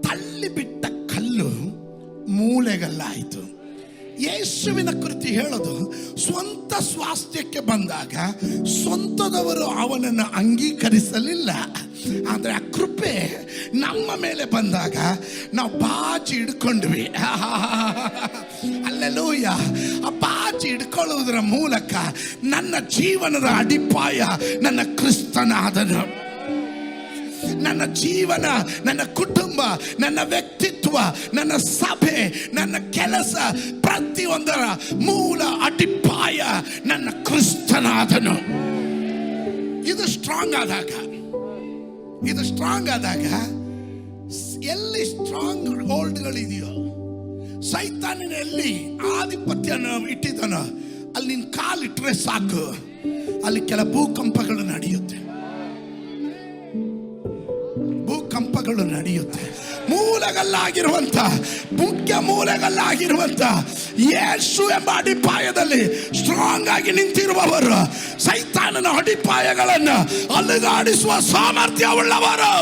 ತಳ್ಳಿಬಿಟ್ಟ ಕಲ್ಲು ಮೂಲೆಗಲ್ಲಾಯಿತು. ಯೇಸುವಿನ ಕುರಿತು ಹೇಳೋದು, ಸ್ವಂತ ಸ್ವಾಸ್ಥ್ಯಕ್ಕೆ ಬಂದಾಗ ಸ್ವಂತದವರು ಅವನನ್ನು ಅಂಗೀಕರಿಸಲಿಲ್ಲ. ಆದರೆ ಆ ಕೃಪೆ ನಮ್ಮ ಮೇಲೆ ಬಂದಾಗ ನಾವು ಬಾಚಿ ಹಿಡ್ಕೊಂಡ್ವಿ. ಅಲ್ಲೆಲೂಯ. ಆ ಬಾಚಿ ಹಿಡ್ಕೊಳ್ಳುವುದರ ಮೂಲಕ ನನ್ನ ಜೀವನದ ಅಡಿಪಾಯ ನನ್ನ ಕ್ರಿಸ್ತನಾದನು. ನನ್ನ ಜೀವನ, ನನ್ನ ಕುಟುಂಬ, ನನ್ನ ವ್ಯಕ್ತಿತ್ವ, ನನ್ನ ಸಭೆ, ನನ್ನ ಕೆಲಸ, ಪ್ರತಿಯೊಂದರ ಮೂಲ ಅಡಿಪಾಯ ನನ್ನ ಕ್ರಿಸ್ತನಾದನು. ಇದು ಸ್ಟ್ರಾಂಗ್ ಆದಾಗ ಎಲ್ಲಿ ಸ್ಟ್ರಾಂಗ್ ಹೋಲ್ಡ್ಗಳಿದೆಯೋ, ಸೈತಾನನ ಎಲ್ಲಿ ಆಧಿಪತ್ಯ ಇಟ್ಟಿದ್ದಾನೋ ಅಲ್ಲಿ ನಿನ್ನ ಕಾಲಿಟ್ಟರೆ ಸಾಕು, ಅಲ್ಲಿ ಕೆಲ ಭೂಕಂಪಗಳು ನಡೆಯುತ್ತೆ. ಮುಖ್ಯ ಮೂಲಗಲ್ಲಾಗಿರುವಂತ ಯೇಸು ಎಂಬ ಅಡಿಪಾಯದಲ್ಲಿ ಸ್ಟ್ರಾಂಗ್ ಆಗಿ ನಿಂತಿರುವವರು ಸೈತಾನನ ಅಡಿಪಾಯಗಳನ್ನು ಅಲುಗಾಡಿಸುವ ಸಾಮರ್ಥ್ಯ ಉಳ್ಳವರು.